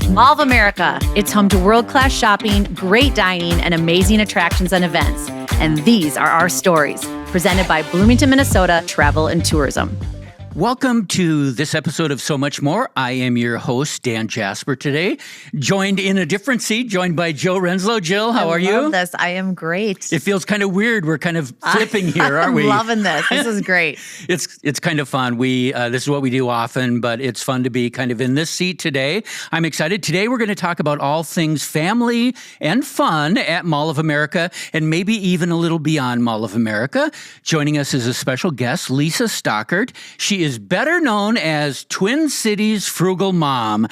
Mall of America. It's home to world-class shopping, great dining, and amazing attractions and events. And these are our stories, presented by Bloomington, Minnesota Travel and Tourism. Welcome to this episode of So Much More. I am your host, Dan Jasper, today, joined in a different seat, joined by Jill Renslow. Jill, how are you? I love this. I am great. It feels kind of weird. We're kind of flipping here, aren't we? I'm loving this. This is great. It's kind of fun. This is what we do often, but it's fun to be kind of in this seat today. I'm excited. Today, we're going to talk about all things family and fun at Mall of America, and maybe even a little beyond Mall of America. Joining us is a special guest, Lisa Stockert. She is better known as Twin Cities Frugal Mom.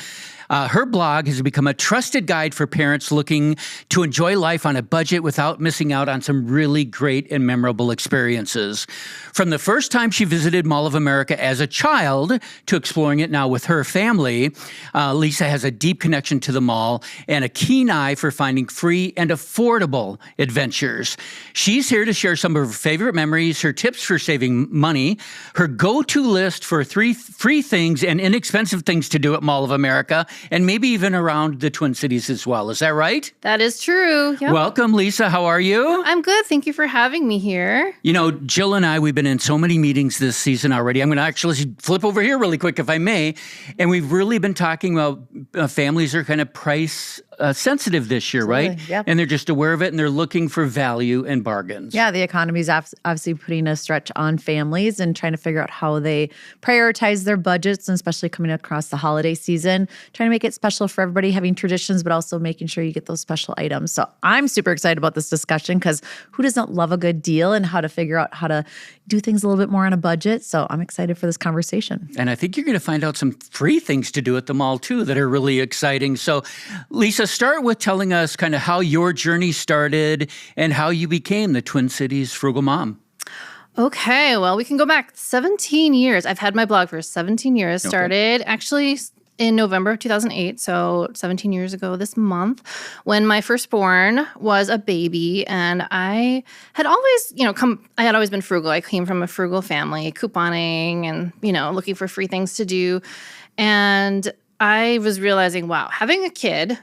Her blog has become a trusted guide for parents looking to enjoy life on a budget without missing out on some really great and memorable experiences. From the first time she visited Mall of America as a child to exploring it now with her family, Lisa has a deep connection to the mall and a keen eye for finding free and affordable adventures. She's here to share some of her favorite memories, her tips for saving money, her go-to list for 3 free things and inexpensive things to do at Mall of America, and maybe even around the Twin Cities as well. Is that right? That is true. Yep. Welcome, Lisa. How are you? I'm good. Thank you for having me here. You know, Jill and I, we've been in so many meetings this season already. I'm going to actually flip over here really quick, if I may. And we've really been talking about families are kind of price sensitive this year, right? Yep. And they're just aware of it, and they're looking for value and bargains. Yeah, the economy is obviously putting a stretch on families and trying to figure out how they prioritize their budgets, and especially coming across the holiday season, trying to make it special for everybody, having traditions, but also making sure you get those special items. So I'm super excited about this discussion because who doesn't love a good deal and how to figure out how to do things a little bit more on a budget. So I'm excited for this conversation. And I think you're going to find out some free things to do at the mall, too, that are really exciting. So, Lisa, start with telling us kind of how your journey started and how you became the Twin Cities Frugal Mom. Okay, well, we can go back 17 years. I've had my blog for 17 years. Started actually in November of 2008, so 17 years ago this month, when my firstborn was a baby. And I had always, I had always been frugal. I came from a frugal family, couponing and, looking for free things to do. And I was realizing, wow, having a kid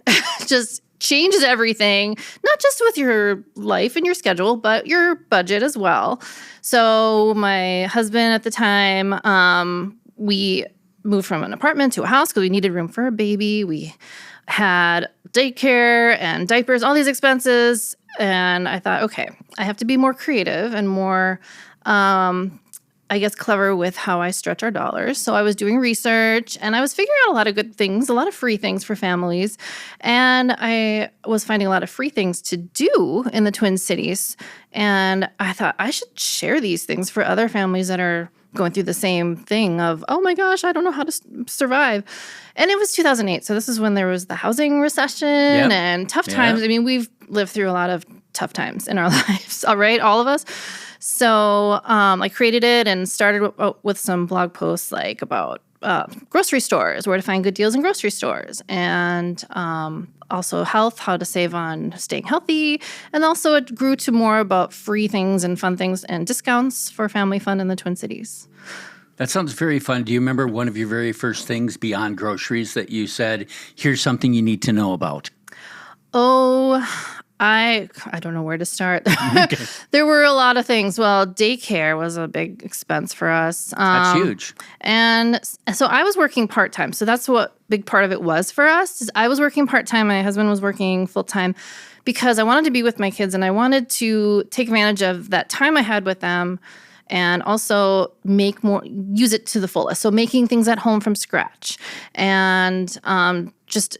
just changes everything, not just with your life and your schedule, but your budget as well. So my husband at the time, we moved from an apartment to a house because we needed room for a baby. We had daycare and diapers, all these expenses. And I thought, okay, I have to be more creative and more, clever with how I stretch our dollars. So I was doing research and I was figuring out a lot of good things, a lot of free things for families. And I was finding a lot of free things to do in the Twin Cities. And I thought I should share these things for other families that are going through the same thing of, oh my gosh, I don't know how to survive. And it was 2008. So this is when there was the housing recession and tough times. I mean, we've lived through a lot of tough times in our lives, all right, all of us. So I created it and started with some blog posts like about grocery stores, where to find good deals in grocery stores, and also health, how to save on staying healthy. And also it grew to more about free things and fun things and discounts for family fun in the Twin Cities. That sounds very fun. Do you remember one of your very first things beyond groceries that you said, here's something you need to know about? Oh, I don't know where to start. Okay. There were a lot of things. Well, daycare was a big expense for us. That's huge. And so I was working part-time. So that's what big part of it was for us. Is I was working part-time. My husband was working full-time because I wanted to be with my kids and I wanted to take advantage of that time I had with them and also use it to the fullest. So making things at home from scratch and just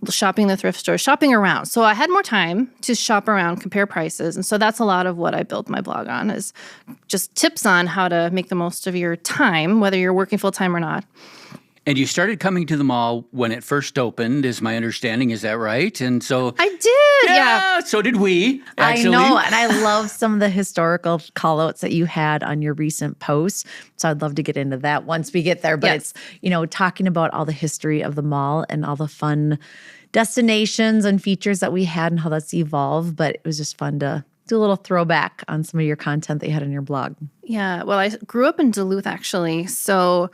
shopping the thrift store, shopping around. So I had more time to shop around, compare prices. And so that's a lot of what I built my blog on, is just tips on how to make the most of your time, whether you're working full time or not. And you started coming to the mall when it first opened, is my understanding. Is that right? And so I did. Yeah. So did we, actually. I know. And I love some of the historical call-outs that you had on your recent posts. So I'd love to get into that once we get there. But it's, talking about all the history of the mall and all the fun destinations and features that we had and how that's evolved. But it was just fun to do a little throwback on some of your content that you had on your blog. Yeah. Well, I grew up in Duluth, actually. So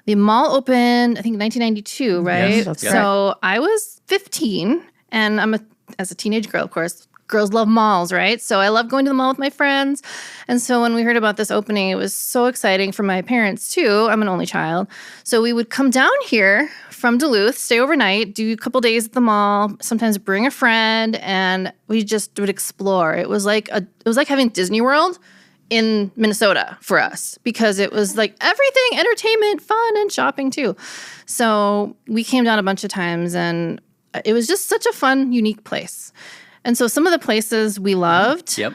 The mall opened, I think, 1992, right? Yes, that's so I was 15, and as a teenage girl, of course, girls love malls, right? So I love going to the mall with my friends. And so when we heard about this opening, it was so exciting for my parents too. I'm an only child. So we would come down here from Duluth, stay overnight, do a couple days at the mall, sometimes bring a friend, and we just would explore. It was like having Disney World in Minnesota for us, because it was like everything, entertainment, fun, and shopping too. So we came down a bunch of times, and it was just such a fun, unique place. And so some of the places we loved. Yep.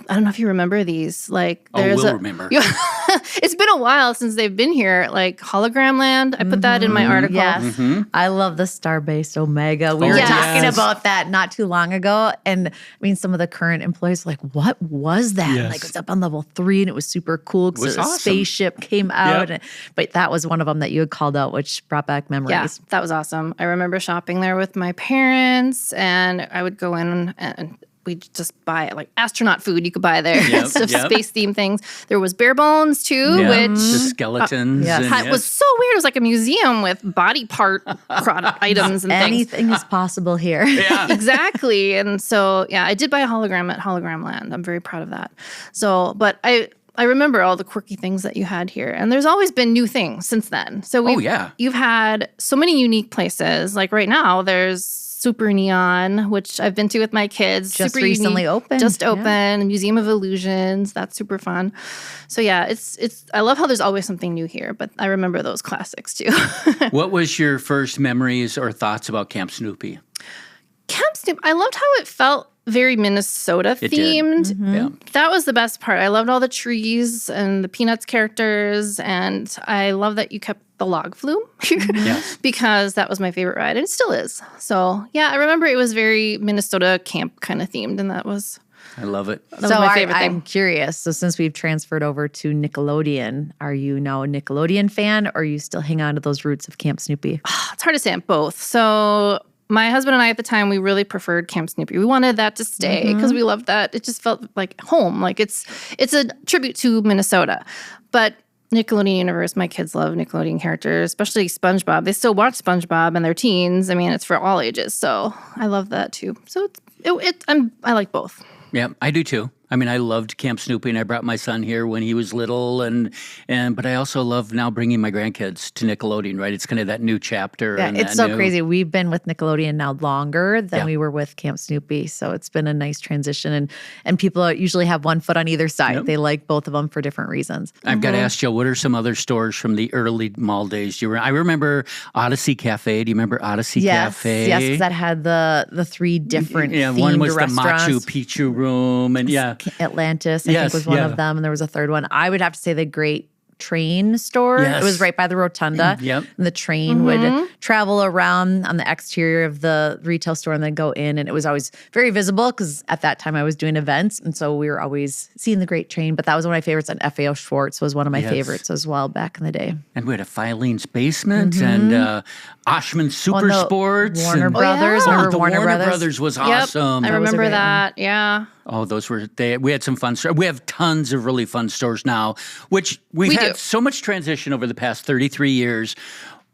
I don't know if you remember these. Like, we'll remember. It's been a while since they've been here. Like Hologram Land. I put that in my article. Yes. I love the Star-Based Omega. We were talking about that not too long ago. And I mean, some of the current employees were like, what was that? Yes. Like, it's up on level 3 and it was super cool because a awesome. spaceship came out. But that was one of them that you had called out, which brought back memories. Yeah, that was awesome. I remember shopping there with my parents, and I would go in and we'd just buy like astronaut food you could buy there. Space themed things. There was bare bones too, which the skeletons. it was so weird. It was like a museum with body part items and things. Anything is possible here. Yeah. Exactly. And so, I did buy a hologram at Hologram Land. I'm very proud of that. So, but I remember all the quirky things that you had here. And there's always been new things since then. So you've had so many unique places. Like right now, there's Super Neon, which I've been to with my kids. Just super recently unique. opened. Just opened. Museum of Illusions. That's super fun. So it's I love how there's always something new here, but I remember those classics too. What was your first memories or thoughts about Camp Snoopy? Camp Snoopy, I loved how it felt very Minnesota themed. Yeah. That was the best part. I loved all the trees and the Peanuts characters, and I love that you kept the log flume because that was my favorite ride, and it still is. So I remember it was very Minnesota camp kind of themed, and that was I love it. That was my favorite thing. I'm curious. So since we've transferred over to Nickelodeon, are you now a Nickelodeon fan, or are you still hang on to those roots of Camp Snoopy? It's hard to say on both. So my husband and I at the time, we really preferred Camp Snoopy. We wanted that to stay because we loved that. It just felt like home. Like it's a tribute to Minnesota. But Nickelodeon Universe, my kids love Nickelodeon characters, especially SpongeBob. They still watch SpongeBob and they're teens. I mean, it's for all ages. So I love that too. So I like both. Yeah, I do too. I mean, I loved Camp Snoopy, and I brought my son here when he was little, but I also love now bringing my grandkids to Nickelodeon. Right? It's kind of that new chapter. Yeah, and it's so crazy. We've been with Nickelodeon now longer than we were with Camp Snoopy, so it's been a nice transition. And people usually have one foot on either side. Yep. They like both of them for different reasons. I've got to ask Jill, what are some other stores from the early mall days? I remember Odyssey Cafe. Do you remember Odyssey Cafe? Yes, because that had the three different themed one was restaurants. The Machu Picchu room, and Atlantis, I think was one of them, and there was a third one. I would have to say the Great Train store. Yes. It was right by the rotunda. Yep. And the train would travel around on the exterior of the retail store and then go in. And it was always very visible because at that time I was doing events. And so we were always seeing the Great Train. But that was one of my favorites. And FAO Schwartz was one of my favorites as well back in the day. And we had a Filene's Basement and Oshman Super Sports. Warner Brothers. The Warner Brothers was awesome. I remember that. Yeah. Oh, we had some fun stores. We have tons of really fun stores now, which we've had so much transition over the past 33 years.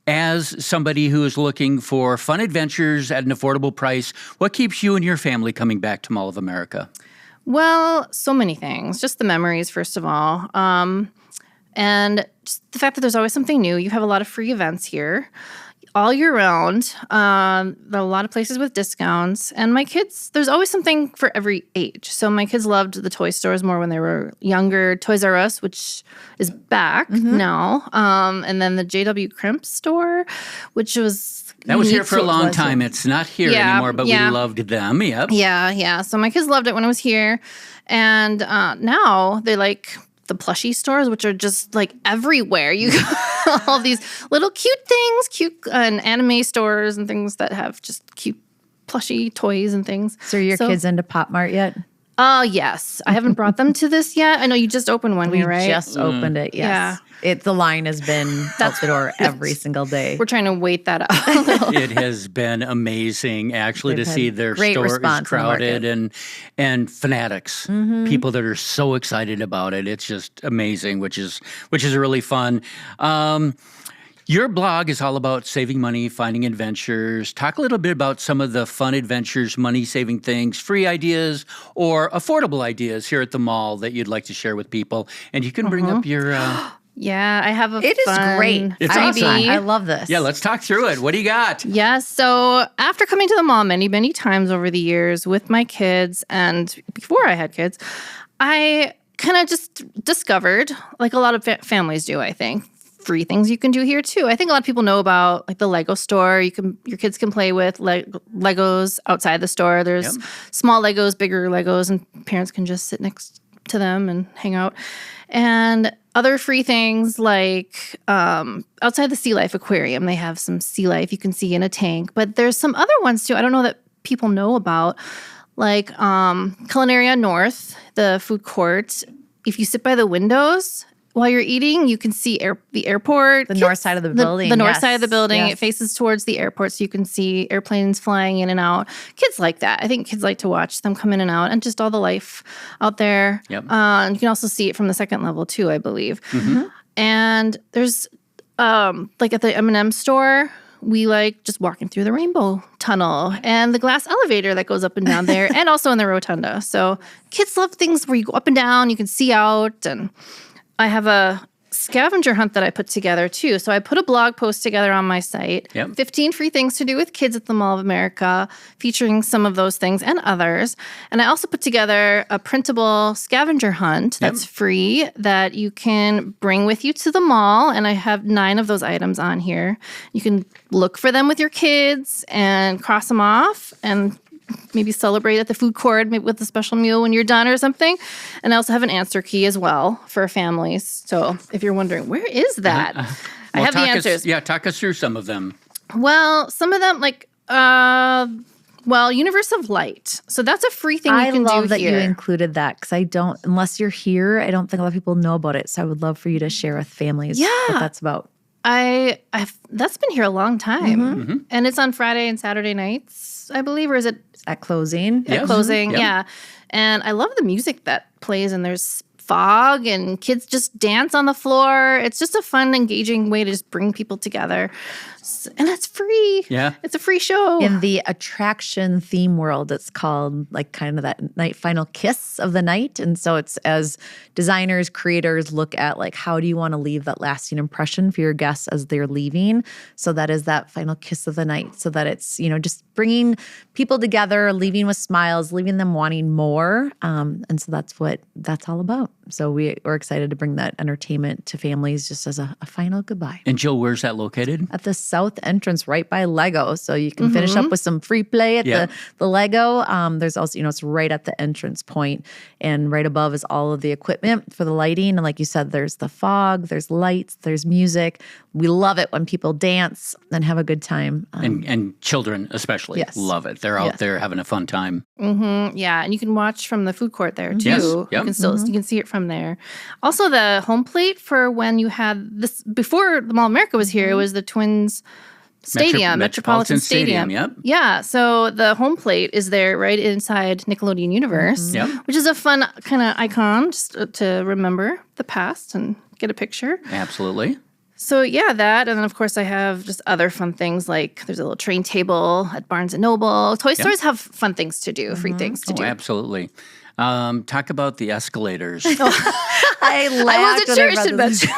As somebody who is looking for fun adventures at an affordable price, what keeps you and your family coming back to Mall of America? Well, so many things. Just the memories, first of all. And just the fact that there's always something new. You have a lot of free events here all year round. There are a lot of places with discounts. And my kids, there's always something for every age. So my kids loved the toy stores more when they were younger. Toys R Us, which is back now. And then the J.W. Crimp store, which was... That was here for a long time. It's not here anymore, but we loved them. Yep. Yeah. So my kids loved it when I was here. And now they like... the plushie stores, which are just like everywhere. You all these little cute things, and anime stores and things that have just cute plushie toys and things. So are your kids into Pop Mart yet? Oh, yes. I haven't brought them to this yet. I know you just opened one here, right? We just opened it, yes. Yeah. The line has been out the door every single day. We're trying to wait that out a little. It has been amazing, actually, to see their store is crowded and fanatics, people that are so excited about it. It's just amazing, which is really fun. Your blog is all about saving money, finding adventures. Talk a little bit about some of the fun adventures, money-saving things, free ideas, or affordable ideas here at the mall that you'd like to share with people. And you can bring up your... Yeah, I have It is great. It's awesome. I love this. Yeah, let's talk through it. What do you got? Yeah, so after coming to the mall many, many times over the years with my kids and before I had kids, I kind of just discovered, like a lot of families do, I think, free things you can do here too. I think a lot of people know about like the Lego store. Your kids can play with Legos outside the store. There's small Legos, bigger Legos, and parents can just sit next to them and hang out. And other free things like outside the Sea Life Aquarium, they have some sea life you can see in a tank. But there's some other ones too I don't know that people know about, like Culinaria North, the food court. If you sit by the windows while you're eating, you can see the airport. The north side of the building. The north side of the building. Yes. It faces towards the airport, so you can see airplanes flying in and out. Kids like that. I think kids like to watch them come in and out and just all the life out there. Yep. And you can also see it from the second level too, I believe. And there's like at the M&M store, we like just walking through the rainbow tunnel and the glass elevator that goes up and down there, and also in the rotunda. So kids love things where you go up and down, you can see out. And I have a scavenger hunt that I put together too. So I put a blog post together on my site, 15 free things to do with kids at the Mall of America, featuring some of those things and others. And I also put together a printable scavenger hunt that's free that you can bring with you to the mall. And I have 9 of those items on here. You can look for them with your kids and cross them off and maybe celebrate at the food court, maybe with a special meal when you're done or something. And I also have an answer key as well for families. So if you're wondering, where is that? I have the answers. Talk us through some of them. Well, some of them, like, Universe of Light. So that's a free thing you can do here. I love that you included that because unless you're here, I don't think a lot of people know about it. So I would love for you to share with families what that's about. That's been here a long time. And it's on Friday and Saturday nights, I believe, or is it? At closing. At closing, yeah. And I love the music that plays, and there's fog, and kids just dance on the floor. It's just a fun, engaging way to just bring people together. And it's free. Yeah. It's a free show. In the attraction theme world, it's called like kind of that night final kiss of the night. And so it's as designers, creators look at like how do you want to leave that lasting impression for your guests as they're leaving. So that is that final kiss of the night. So that it's, just bringing people together, leaving with smiles, leaving them wanting more. And so that's what that's all about. So we're excited to bring that entertainment to families just as a final goodbye. And Jill, where's that located? At the south entrance right by Lego. So you can finish up with some free play at the Lego. There's also, it's right at the entrance point, and right above is all of the equipment for the lighting. And like you said, there's the fog, there's lights, there's music. We love it when people dance and have a good time. And children especially love it. They're out there having a fun time. Yeah, and you can watch from the food court there too. Yes. You can you can see it from there. Also, the home plate for when you had this before the Mall of America was here, it was the Twins Stadium, Metropolitan Stadium. Yep. Yeah, so the home plate is there right inside Nickelodeon Universe, which is a fun kind of icon just to remember the past and get a picture. Absolutely. So yeah, that, and then of course I have just other fun things like there's a little train table at Barnes & Noble. Toy stores have fun things to do, free things to do. Absolutely. Talk about the escalators. I wasn't sure you should mention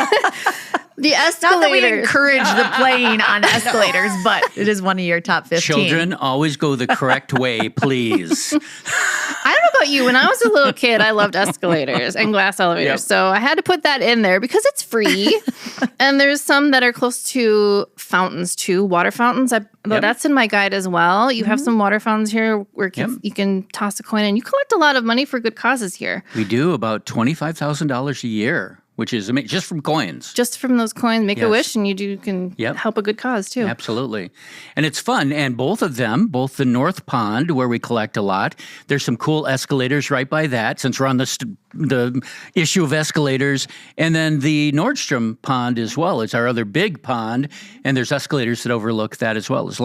the escalators. Not that we encourage the playing on escalators, but it is one of your top 15. Children, always go the correct way, please. I don't know about you. When I was a little kid, I loved escalators and glass elevators. So I had to put that in there because it's free. And there's some that are close to fountains too, water fountains. That's in my guide as well. You have some water fountains here where you can toss a coin in. You collect a lot of money for good causes here. We do about $25,000 a year which is amazing, just from coins. Just from those coins, make a Yes. wish, and you can help a good cause too. Absolutely. And it's fun. And both of them, both the North Pond, where we collect a lot, there's some cool escalators right by that, since we're on the issue of escalators. And then the Nordstrom Pond as well. It's our other big pond, and there's escalators that overlook that as well, as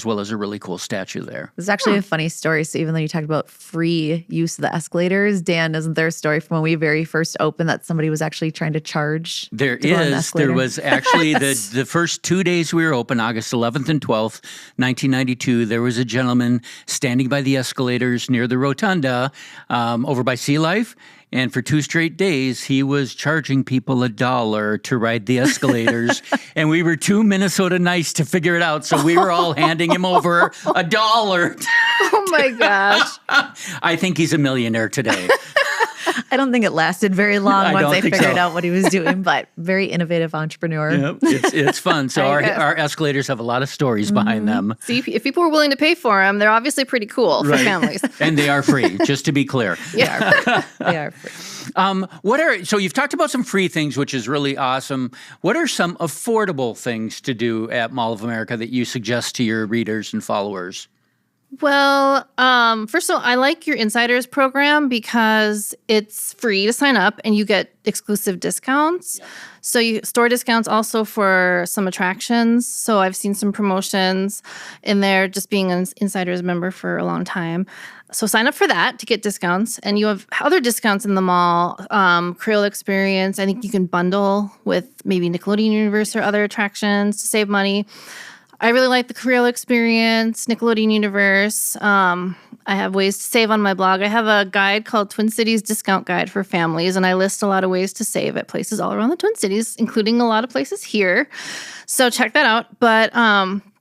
well as a really cool statue there. There's actually a funny story. So even though you talked about free use of the escalators, Dan, isn't there a story from when we very first opened that somebody was actually trying to charge? There to go on the is. escalator? There was actually the first 2 days we were open, August 11th and 12th, 1992, there was a gentleman standing by the escalators near the rotunda over by Sea Life. And for 2 straight days, he was charging people $1 to ride the escalators. And we were too Minnesota nice to figure it out. So we were all handing him over $1. Oh my gosh. I think he's a millionaire today. I don't think it lasted very long I once don't they think figured so. out what he was doing, but very innovative entrepreneur. Yep, it's fun. So I guess. our escalators have a a lot of stories behind them. See, if people are willing to pay for them, they're obviously pretty cool for families. And they are free, just to be clear. Yeah. They are free. So you've talked about some free things, which is really awesome. What are some affordable things to do at Mall of America that you suggest to your readers and followers? Well, first of all, I like your Insiders program because it's free to sign up and you get exclusive discounts. Yeah. So you store discounts also for some attractions. So I've seen some promotions in there just being an Insiders member for a long time. So sign up for that to get discounts. And you have other discounts in the mall, Creole Experience. I think you can bundle with maybe Nickelodeon Universe or other attractions to save money. I really like the Creole Experience, Nickelodeon Universe. I have ways to save on my blog. I have a guide called Twin Cities Discount Guide for Families, and I list a lot of ways to save at places all around the Twin Cities, including a lot of places here. So check that out. But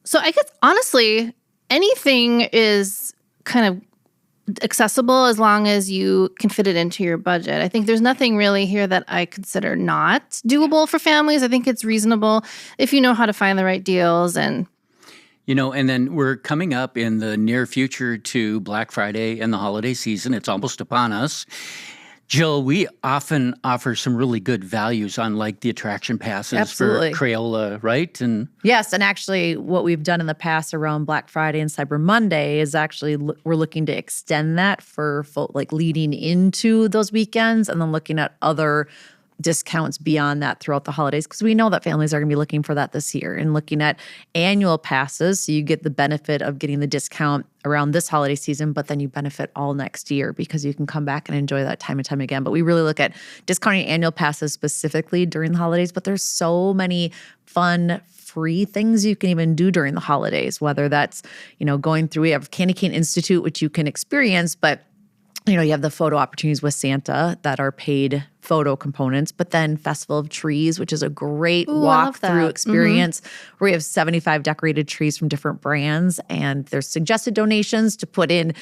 so I guess, honestly, anything is kind of accessible as long as you can fit it into your budget. I think there's nothing really here that I consider not doable for families. I think it's reasonable if you know how to find the right deals. And and then we're coming up in the near future to Black Friday and the holiday season. It's almost upon us. Jill, we often offer some really good values on like the attraction passes Absolutely. for Crayola, right? And yes, and actually what we've done in the past around Black Friday and Cyber Monday is actually we're looking to extend that for like leading into those weekends and then looking at other discounts beyond that throughout the holidays because we know that families are going to be looking for that this year and looking at annual passes. So you get the benefit of getting the discount around this holiday season, but then you benefit all next year because you can come back and enjoy that time and time again. But we really look at discounting annual passes specifically during the holidays, but there's so many fun free things you can even do during the holidays, whether that's, going through, we have Candy Cane Institute, which you can experience, but you have the photo opportunities with Santa that are paid photo components, but then Festival of Trees, which is a great walk-through experience where we have 75 decorated trees from different brands, and there's suggested donations to put in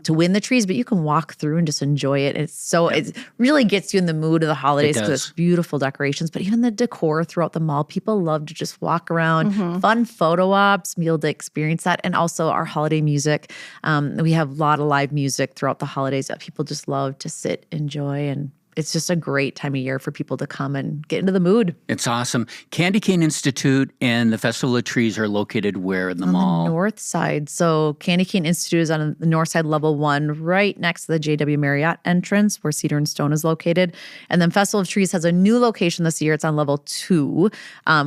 to win the trees, but you can walk through and just enjoy it. It really gets you in the mood of the holidays because it's beautiful decorations, but even the decor throughout the mall, people love to just walk around, fun photo ops, be able to experience that, and also our holiday music. We have a lot of live music throughout the holidays that people just love to sit, enjoy, and it's just a great time of year for people to come and get into the mood. It's awesome. Candy Cane Institute and the Festival of Trees are located where in the mall? On the north side. So Candy Cane Institute is on the north side, level 1, right next to the JW Marriott entrance where Cedar and Stone is located. And then Festival of Trees has a new location this year. It's on level 2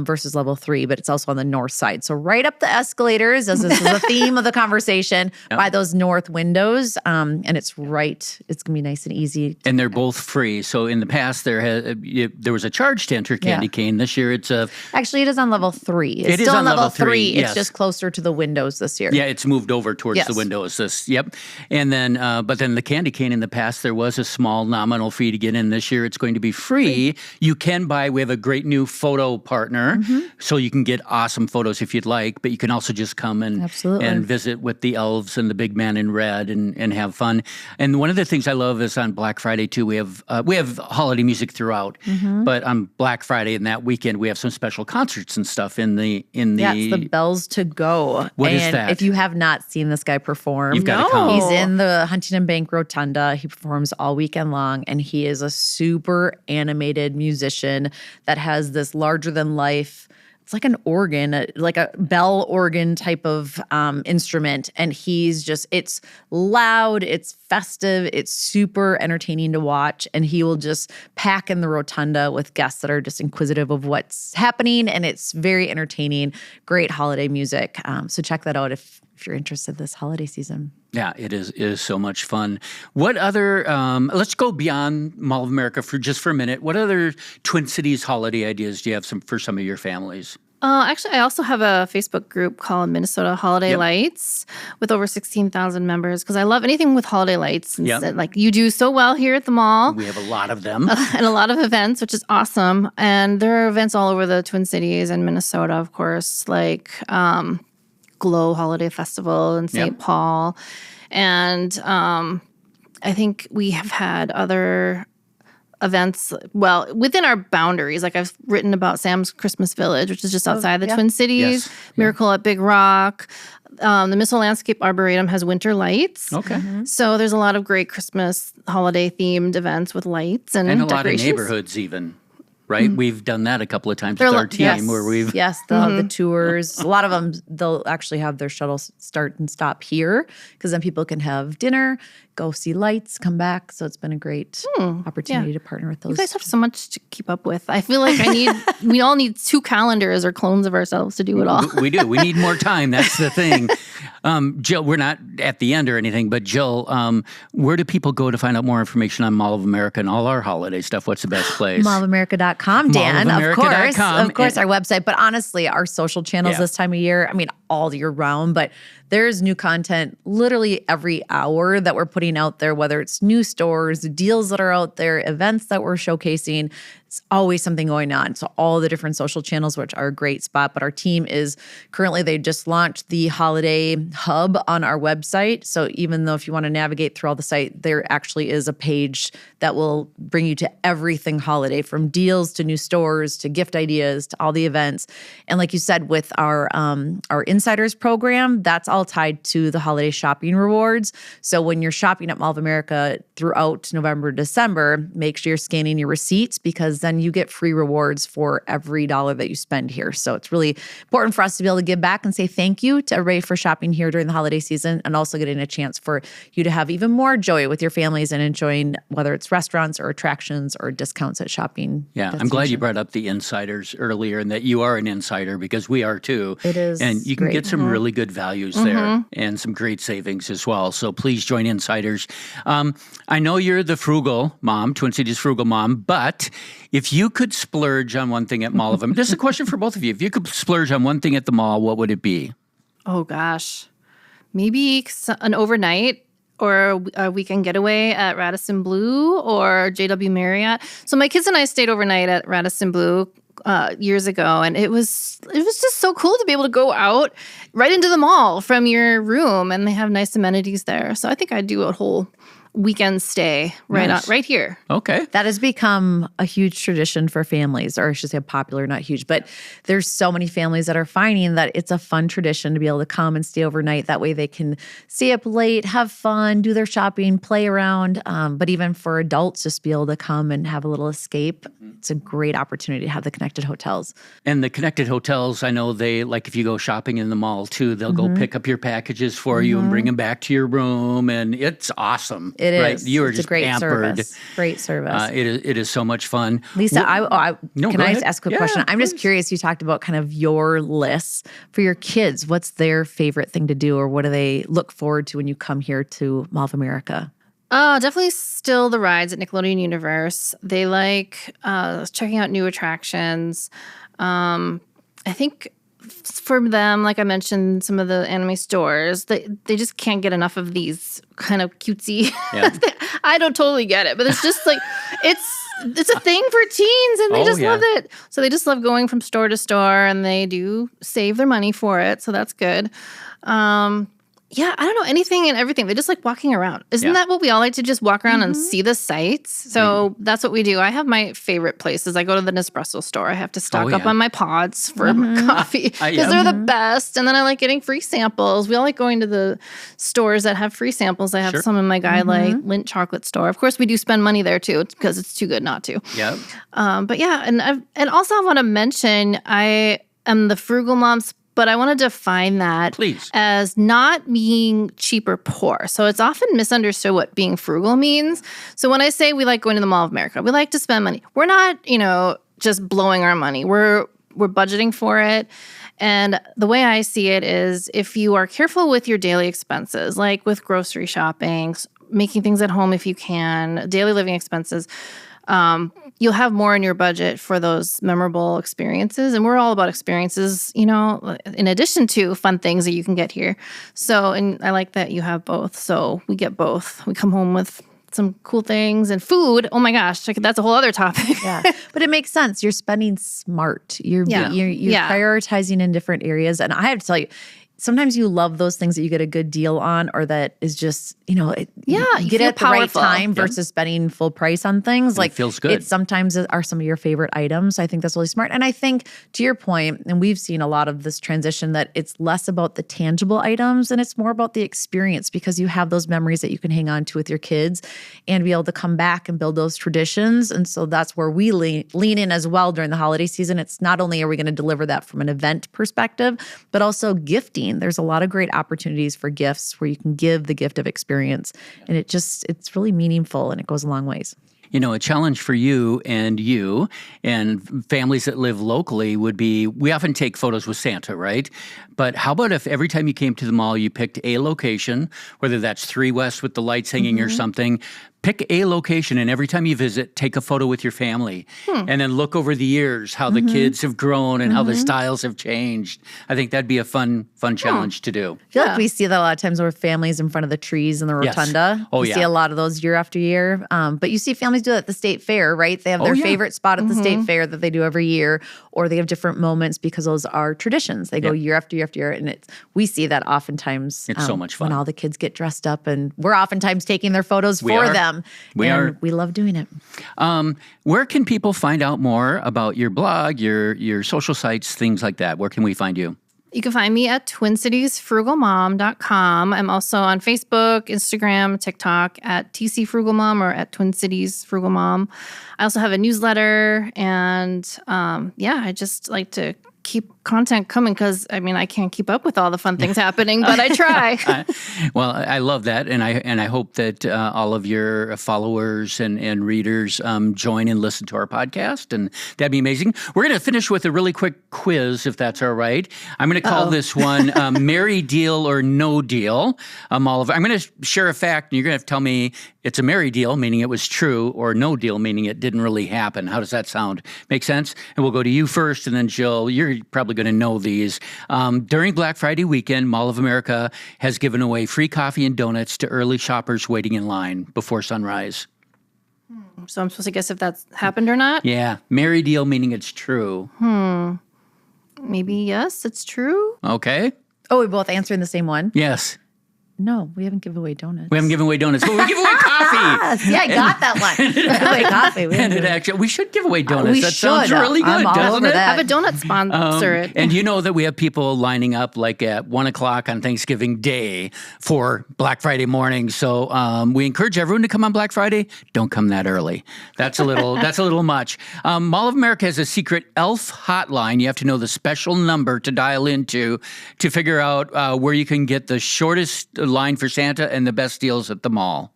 versus level 3, but it's also on the north side. So right up the escalators, as this is the theme of the conversation, by those north windows. And it's going to be nice and easy. And they're both free. So in the past, there was a charge to enter Candy Cane. This year, it's actually, it is on level 3. It's it still is on level 3. Yes. It's just closer to the windows this year. Yeah, it's moved over towards the windows. And then, but then the Candy Cane in the past, there was a small nominal fee to get in. This year, it's going to be free. You can buy. We have a great new photo partner, so you can get awesome photos if you'd like. But you can also just come and visit with the elves and the big man in red and have fun. And one of the things I love is on Black Friday too. We have we have holiday music throughout, but on Black Friday and that weekend, we have some special concerts and stuff in the. Yeah, it's the Bells to Go. What is that? If you have not seen this guy perform, You've got to come. He's in the Huntington Bank Rotunda. He performs all weekend long, and he is a super animated musician that has this larger than life. It's like an organ, like a bell organ type of instrument. And it's loud, it's festive, it's super entertaining to watch. And he will just pack in the rotunda with guests that are just inquisitive of what's happening. And it's very entertaining, great holiday music. So check that out if you're interested this holiday season. Yeah, it is so much fun. What other, let's go beyond Mall of America for a minute. What other Twin Cities holiday ideas do you have for some of your families? Actually, I also have a Facebook group called Minnesota Holiday Lights with over 16,000 members because I love anything with holiday lights. And like you do so well here at the mall. We have a lot of them. And a lot of events, which is awesome. And there are events all over the Twin Cities and Minnesota, of course, like Glow Holiday Festival in St. Paul. And I think we have had other events, well, within our boundaries. Like I've written about Sam's Christmas Village, which is just outside the Twin Cities. Yes. Miracle at Big Rock. The Missile Landscape Arboretum has winter lights. Okay. So there's a lot of great Christmas holiday-themed events with lights and a lot of decorations. neighborhoods even. Right? We've done that a couple of times with our team where we've... Yes, they'll have the tours. A lot of them, they'll actually have their shuttles start and stop here because then people can have dinner, go see lights, come back. So it's been a great opportunity to partner with those. You guys have so much to keep up with. I feel like we all need 2 calendars or clones of ourselves to do it all. We do. We need more time. That's the thing. Jill, we're not at the end or anything, but Jill, where do people go to find out more information on Mall of America and all our holiday stuff? What's the best place? Mallofamerica.com, Dan, of course, our website. But honestly, our social channels this time of year, I mean, all year round, but there's new content literally every hour that we're putting out there, whether it's new stores, deals that are out there, events that we're showcasing. It's always something going on. So all the different social channels, which are a great spot. But our team is currently, they just launched the holiday hub on our website. So even though if you want to navigate through all the site, there actually is a page that will bring you to everything holiday, from deals to new stores to gift ideas to all the events. And like you said, with our Insiders program, that's all tied to the holiday shopping rewards. So when you're shopping at Mall of America throughout November, December, make sure you're scanning your receipts because then you get free rewards for every dollar that you spend here. So it's really important for us to be able to give back and say thank you to everybody for shopping here during the holiday season, and also getting a chance for you to have even more joy with your families and enjoying whether it's restaurants or attractions or discounts at shopping. Yeah, I'm glad you brought up the Insiders earlier and that you are an insider because we are too. It is And you can great. get some really good values there and some great savings as well. So please join Insiders. I know you're the frugal mom, Twin Cities Frugal Mom, but if you could splurge on one thing at Mall of America, this is a question for both of you. If you could splurge on one thing at the mall, what would it be? Oh, gosh. Maybe an overnight or a weekend getaway at Radisson Blu or JW Marriott. So my kids and I stayed overnight at Radisson Blu years ago, and it was just so cool to be able to go out right into the mall from your room, and they have nice amenities there. So I think I'd do a whole weekend stay right here. Okay. That has become a huge tradition for families, or I should say popular, not huge, but there's so many families that are finding that it's a fun tradition to be able to come and stay overnight. That way they can stay up late, have fun, do their shopping, play around. But even for adults, just be able to come and have a little escape. It's a great opportunity to have the connected hotels. And the connected hotels, I know they, like if you go shopping in the mall too, they'll go pick up your packages for you and bring them back to your room. And it's awesome. It right? is. You are it's just a great pampered. Service. Great service. It is so much fun. Lisa, can I ahead. ask a quick question? I'm just curious. You talked about kind of your lists for your kids. What's their favorite thing to do, or what do they look forward to when you come here to Mall of America? Definitely still the rides at Nickelodeon Universe. They like checking out new attractions. I think for them, like I mentioned, some of the anime stores, they just can't get enough of these kind of cutesy. Yeah. I don't totally get it, but it's just like it's a thing for teens, and they just love it. So they just love going from store to store, and they do save their money for it. So that's good. Yeah, I don't know, anything and everything. They just like walking around. Isn't that what we all like to just walk around and see the sights? So that's what we do. I have my favorite places. I go to the Nespresso store. I have to stock up on my pods for coffee because they're the best. And then I like getting free samples. We all like going to the stores that have free samples. I have some in my guide, Lindt chocolate store. Of course, we do spend money there too because it's too good not to. Yep. But yeah, and also I want to mention I am the frugal mom, but I want to define that as not being cheap or poor. So it's often misunderstood what being frugal means. So when I say we like going to the Mall of America, we like to spend money. We're not, just blowing our money. We're budgeting for it. And the way I see it is if you are careful with your daily expenses, like with grocery shopping, making things at home if you can, daily living expenses, you'll have more in your budget for those memorable experiences. And we're all about experiences, in addition to fun things that you can get here. So, and I like that you have both. So we get both. We come home with some cool things and food. Oh my gosh, that's a whole other topic. Yeah, but it makes sense. You're spending smart. You're prioritizing in different areas. And I have to tell you, sometimes you love those things that you get a good deal on or that is just, you get it at the right time versus spending full price on things. Like, it feels good. It sometimes are some of your favorite items. I think that's really smart. And I think to your point, and we've seen a lot of this transition, that it's less about the tangible items and it's more about the experience because you have those memories that you can hang on to with your kids and be able to come back and build those traditions. And so that's where we lean in as well during the holiday season. It's not only are we going to deliver that from an event perspective, but also gifting. There's a lot of great opportunities for gifts where you can give the gift of experience. And it's really meaningful and it goes a long ways. A challenge for you and families that live locally would be, we often take photos with Santa, right? But how about if every time you came to the mall, you picked a location, whether that's 3 West with the lights hanging or something, pick a location and every time you visit, take a photo with your family and then look over the years how the kids have grown and how the styles have changed. I think that'd be a fun challenge to do. I feel like we see that a lot of times where families in front of the trees in the rotunda. Yes. Oh, you see a lot of those year after year. But you see families do that at the state fair, right? They have their favorite spot at the state fair that they do every year, or they have different moments because those are traditions. They go year after year after year. And we see that oftentimes. It's so much fun. When all the kids get dressed up and we're oftentimes taking their photos for them. We love doing it. Where can people find out more about your blog, your social sites, things like that? Where can we find you? You can find me at TwinCitiesFrugalMom.com. I'm also on Facebook, Instagram, TikTok at TC Frugal Mom or at Twin Cities Frugal Mom. I also have a newsletter, and I just like to keep content coming because, I can't keep up with all the fun things happening, but I try. Well, I love that, and I hope that all of your followers and readers join and listen to our podcast, and that'd be amazing. We're going to finish with a really quick quiz, if that's all right. I'm going to call this one Merry Deal or No Deal. Oliver, I'm going to share a fact, and you're going to have to tell me it's a merry deal, meaning it was true, or no deal, meaning it didn't really happen. How does that sound? Make sense? And we'll go to you first, and then Jill, you're probably going to know these. During Black Friday weekend, Mall of America has given away free coffee and donuts to early shoppers waiting in line before sunrise. So I'm supposed to guess if that's happened or not? Yeah. Merry deal, meaning it's true. Maybe yes, it's true. Okay. Oh, we're both answering the same one? Yes. No, we haven't given away donuts. We haven't given away donuts, but we give away coffee. Yeah, I got that one. We give away coffee. We should give away donuts. That sounds really good, doesn't it? Have a donut sponsor. And you know that we have people lining up like at 1 o'clock on Thanksgiving Day for Black Friday morning. So we encourage everyone to come on Black Friday. Don't come that early. That's a little much. Mall of America has a secret elf hotline. You have to know the special number to dial into to figure out where you can get the shortest line for Santa and the best deals at the mall.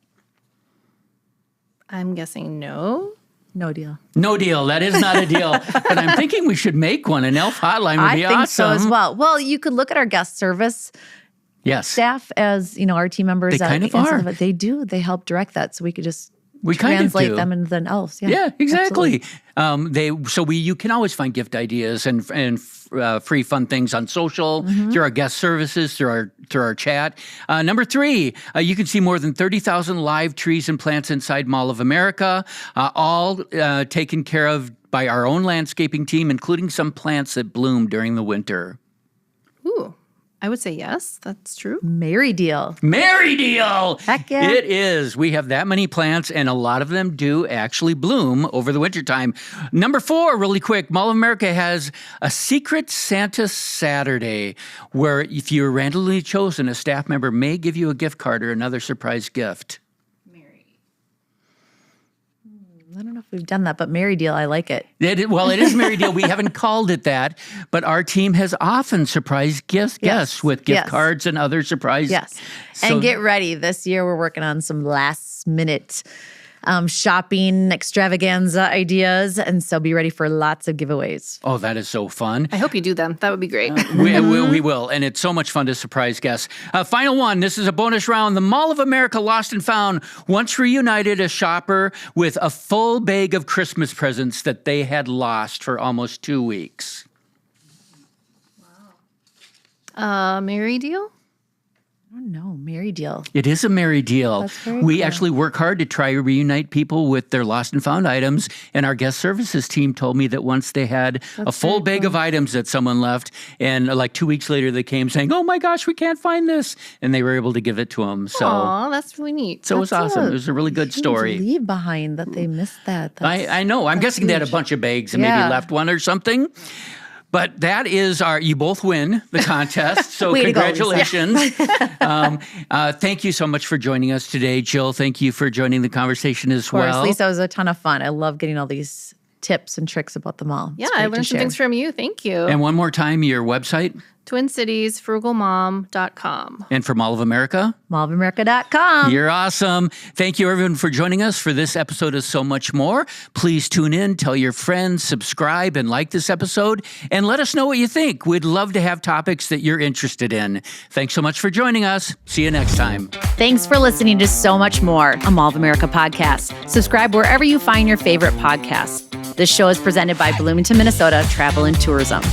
I'm guessing no. No deal. No deal. That is not a deal. But I'm thinking we should make one. An elf hotline would be awesome. I think so as well. Well, you could look at our guest service staff as, our team members. They kind of are. They do. They help direct that. So we could just translate them into an elf. Yeah, exactly. You can always find gift ideas and free fun things on social, through our guest services, through our chat. Number 3, you can see more than 30,000 live trees and plants inside Mall of America, all taken care of by our own landscaping team, including some plants that bloom during the winter. Ooh. I would say yes, that's true. Merry deal. Merry deal. Heck yeah. It is. We have that many plants, and a lot of them do actually bloom over the wintertime. Number 4, really quick, Mall of America has a Secret Santa Saturday, where if you're randomly chosen, a staff member may give you a gift card or another surprise gift. I don't know if we've done that, but Merry deal, I like it. It is Merry deal. We haven't called it that, but our team has often surprised guests with gift cards and other surprises. Yes. And get ready. This year, we're working on some last minute shopping extravaganza ideas. And so be ready for lots of giveaways. Oh, that is so fun. I hope you do them. That would be great. We will. And it's so much fun to surprise guests. Final one. This is a bonus round. The Mall of America Lost and Found once reunited a shopper with a full bag of Christmas presents that they had lost for almost 2 weeks. Merry deal? Oh, no, Merry deal. It is a merry deal. That's very We cool. actually work hard to try to reunite people with their lost and found items. And our guest services team told me that once they had a full bag of items that someone left, and like 2 weeks later they came saying, "Oh my gosh, we can't find this," and they were able to give it to them. So, Aw, that's really neat. so it was awesome. It was a really good story. Leave behind that they missed that. I know. I'm guessing they had a bunch of bags and maybe left one or something. But that is you both win the contest. So Way to go, congratulations. Thank you so much for joining us today. Jill, thank you for joining the conversation as Of course, well. Lisa, it was a ton of fun. I love getting all these tips and tricks about the mall. Yeah, I learned some things from you. Thank you. And one more time, your website? TwinCitiesFrugalMom.com. And for Mall of America? mallofamerica.com. You're awesome. Thank you, everyone, for joining us for this episode of So Much More. Please tune in, tell your friends, subscribe, and like this episode, and let us know what you think. We'd love to have topics that you're interested in. Thanks so much for joining us. See you next time. Thanks for listening to So Much More, a Mall of America podcast. Subscribe wherever you find your favorite podcasts. This show is presented by Bloomington, Minnesota Travel and Tourism.